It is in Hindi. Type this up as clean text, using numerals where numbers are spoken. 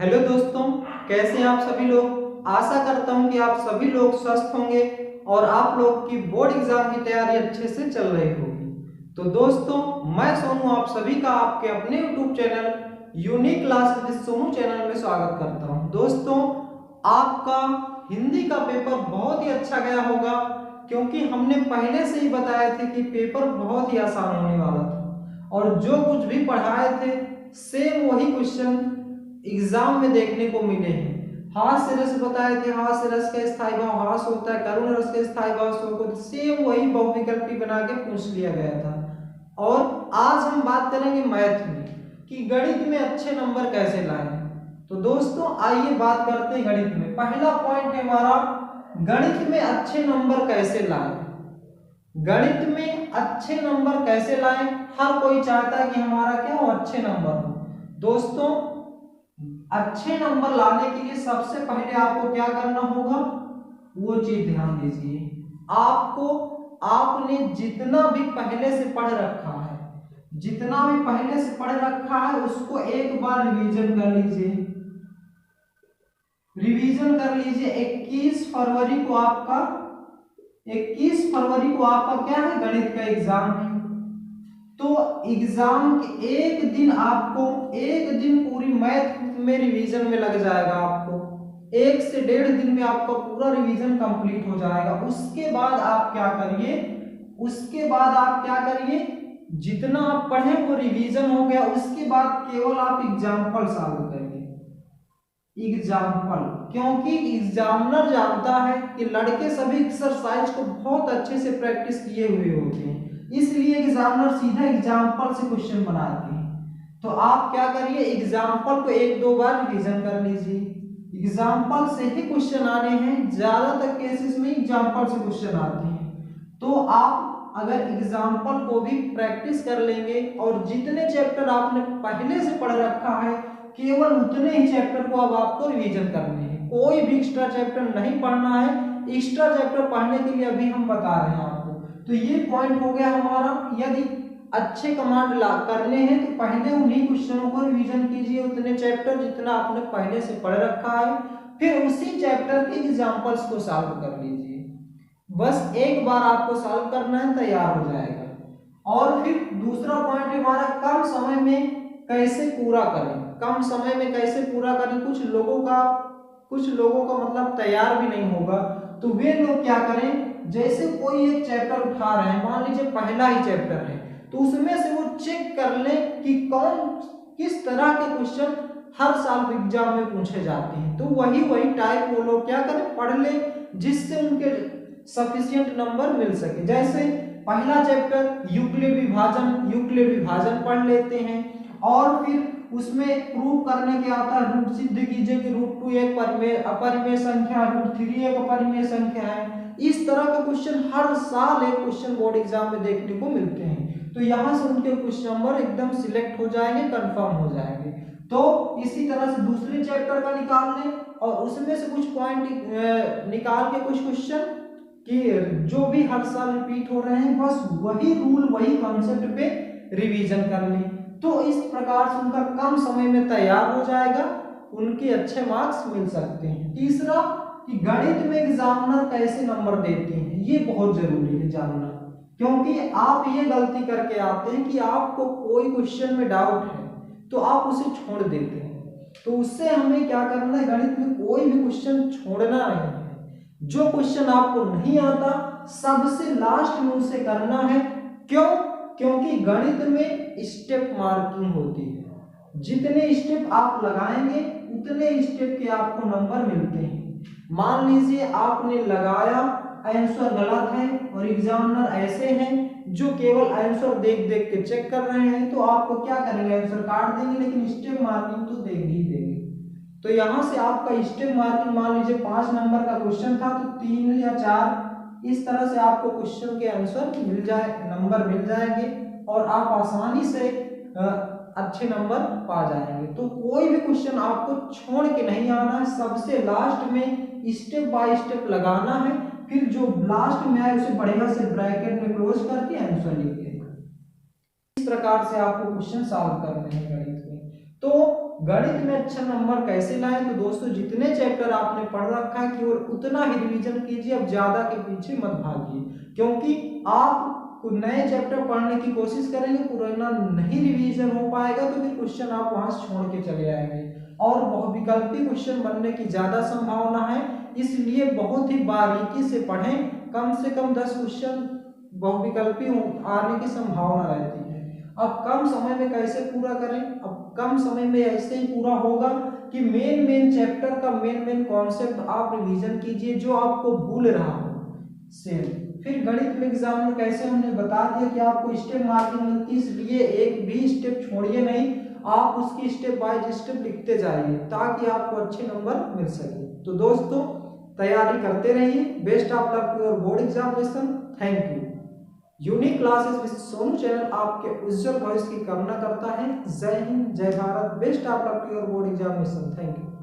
हेलो दोस्तों, कैसे हैं आप सभी लोग। आशा करता हूं कि आप सभी लोग स्वस्थ होंगे और आप लोग की बोर्ड एग्जाम की तैयारी अच्छे से चल रही होगी। तो दोस्तों, मैं सोनू आप सभी का आपके अपने YouTube channel unique classes with Sonu channel में स्वागत करता हूं। दोस्तों, आपका हिंदी का पेपर बहुत ही अच्छा गया होगा, क्योंकि हमने पहले से ही बताया थे कि पेपर बहुत ही आसान होने वाला था और जो कुछ भी पढ़ाए थे सेम वही क्वेश्चन एग्जाम में देखने को मिले हैं। हास से रस बताए थे, हास से रस का स्थायी भाव हास होता है, करुण रस का स्थायी भाव सो को सेम वही बहुविकल्पी बना के पूछ लिया गया था। और आज हम बात करेंगे मैथ में कि गणित में अच्छे नंबर कैसे लाएं। तो दोस्तों, आइए बात करते हैं गणित में। पहला पॉइंट है हमारा, गणित में अच्छे नंबर कैसे लाएं। गणित में अच्छे नंबर कैसे लाएं, हर कोई चाहता है कि हमारा क्या हो, अच्छे नंबर हो। दोस्तों, अच्छे नंबर लाने के लिए सबसे पहले आपको क्या करना होगा, वो चीज ध्यान दीजिए। आपने जितना भी पहले से पढ़ रखा है, जितना भी पहले से पढ़ रखा है उसको एक बार रिवीजन कर लीजिए। रिवीजन कर लीजिए। 21 फरवरी को आपका 21 फरवरी को आपका क्या है, गणित का एग्जाम है। तो एग्जाम के एक दिन पूरी मैथ में रिवीजन में लग जाएगा। आपको 1 से 1.5 दिन में आपका पूरा रिवीजन कंप्लीट हो जाएगा। उसके बाद आप क्या करिए, जितना आप पढ़े वो रिवीजन हो गया, उसके बाद केवल आप एग्जाम्पल सॉल्व करिए। एग्जाम्पल, क्योंकि एग्जामिनर जानता है कि लड़के सभी एक्सरसाइज को बहुत अच्छे से प्रैक्टिस किए हुए होते हैं, इसलिए एग्जामिनर सीधा एग्जाम्पल से क्वेश्चन बनाते हैं। तो आप क्या करिए, एग्जाम्पल को 1-2 बार रिवीजन कर लीजिए। एग्जाम्पल से ही क्वेश्चन आने हैं, ज्यादातर केसेस में एग्जाम्पल से क्वेश्चन आते हैं। तो आप अगर एग्जाम्पल को भी प्रैक्टिस कर लेंगे और जितने चैप्टर आपने पहले से पढ़ रखा है केवल उतने ही चैप्टर को अब आपको रिवीजन करने हैं, कोई भी एक्स्ट्रा चैप्टर नहीं पढ़ना है। एक्स्ट्रा चैप्टर पढ़ने के लिए अभी हम बता रहे हैं आपको। तो ये पॉइंट हो गया हमारा। यदि अच्छे कमांड ला करने हैं तो पहले उन्हीं क्वेश्चनों को रिवीजन कीजिए, उतने चैप्टर जितना आपने पहले से पढ़ रखा है, फिर उसी चैप्टर के एग्जाम्पल्स को सॉल्व कर लीजिए। बस एक बार आपको सॉल्व करना है, तैयार हो जाएगा। और फिर दूसरा पॉइंट हमारा, कम समय में कैसे पूरा करें। कम समय में कैसे पूरा करें, कुछ लोगों का मतलब तैयार भी नहीं होगा, तो वे लोग क्या करें, जैसे कोई एक चैप्टर उठा रहे हैं, मान लीजिए पहला ही चैप्टर है, तो उसमें से वो चेक कर लें कि किस तरह के क्वेश्चन हर साल एग्जाम में पूछे जाते हैं। तो वही टाइप वो लोग क्या करें, पढ़ ले, जिससे उनके सफिशिएंट नंबर मिल सके। जैसे पहला चैप्टर यूक्लिड विभाजन पढ़ लेते हैं और फिर उसमें प्रूव करने के आता है, रूट सिद्ध कीजिए कि √2 एक अपरिमेय संख्या, √3 एक अपरिमेय संख्या है। इस तरह के क्वेश्चन हर साल एक क्वेश्चन बोर्ड एग्जाम में देखने को मिलते हैं। तो यहाँ से उनके क्वेश्चन नंबर एकदम सिलेक्ट हो जाएंगे, कंफर्म हो जाएंगे। तो इसी तरह से दूसरे चैप्टर का निकाल लें और उसमें से कुछ पॉइंट निकाल के कुछ क्वेश्चन कि जो भी हर साल रिपीट हो रहे हैं, बस वही रूल वही कॉन्सेप्ट पे रिवीजन कर लें। तो इस प्रकार से उनका कम समय में तैयार हो जाएगा, उनके अच्छे मार्क्स मिल सकते हैं। तीसरा कि गणित में एग्जामिनर कैसे नंबर देते हैं, ये बहुत जरूरी है जानना, क्योंकि आप ये गलती करके आते हैं कि आपको कोई क्वेश्चन में डाउट है तो आप उसे छोड़ देते हैं। तो उससे हमें क्या करना है, गणित में कोई भी क्वेश्चन छोड़ना नहीं है। जो क्वेश्चन आपको नहीं आता सबसे लास्ट में उसे करना है। क्यों? क्योंकि गणित में स्टेप मार्किंग होती है, जितने स्टेप आप लगाएंगे उतने स्टेप के आपको नंबर मिलते हैं। मान लीजिए आपने लगाया, आंसर गलत है और एग्जामिनर ऐसे हैं जो केवल आंसर देख देख के चेक कर रहे हैं, तो आपको क्या करेंगे, आंसर काट देंगे, लेकिन स्टेप मार्किंग तो देंगे ही देंगे। तो यहाँ से आपका स्टेप मार्किंग, मान लीजिए 5 नंबर का क्वेश्चन था तो 3 या 4 इस तरह से आपको क्वेश्चन के आंसर नंबर मिल जाएंगे और आप आसानी से अच्छे नंबर पा जाएंगे। तो कोई भी क्वेश्चन आपको छोड़ के नहीं आना है, सबसे लास्ट में स्टेप बाय स्टेप लगाना है, फिर जो लास्ट में आए उसे बढ़िया से ब्रैकेट में क्लोज करके आंसर लिख देना। इस प्रकार से आपको क्वेश्चन सॉल्व करने हैं गणित में। तो गणित में अच्छा नंबर कैसे लाएं, तो दोस्तों जितने चैप्टर आपने पढ़ रखा है केवल उतना ही रिवीजन कीजिए, अब ज्यादा के पीछे मत भागिए, क्योंकि आप नए चैप्टर पढ़ने की कोशिश करेंगे, पुराना नहीं रिवीजन हो पाएगा तो फिर क्वेश्चन आप वहां छोड़ के चले आएंगे और बहुविकल्पी क्वेश्चन बनने की ज्यादा संभावना है। इसलिए बहुत ही बारीकी से पढ़ें, कम से कम 10 क्वेश्चन बहुविकल्पी आने की संभावना रहती है। अब कम समय में कैसे पूरा करें, अब कम समय में ऐसे ही पूरा होगा कि मेन चैप्टर का मेन कॉन्सेप्ट आप रिवीजन कीजिए जो आपको भूल रहा हो सेम। फिर गणित में एग्जाम में कैसे हमने बता दिया कि आपको स्टेप मार्किंग मिलती है, इसलिए एक भी स्टेप छोड़िए नहीं, आप उसकी स्टेप बाय स्टेप लिखते जाइए ताकि आपको अच्छे नंबर मिल सके। तो दोस्तों तैयारी करते रहिए, best of luck to your board examination. Thank you. Unique classes with Sonu channel आपके उज्जवल भविष्य की कामना करता है। जय हिंद, जय Bharat, best of luck to your board examination. Thank you.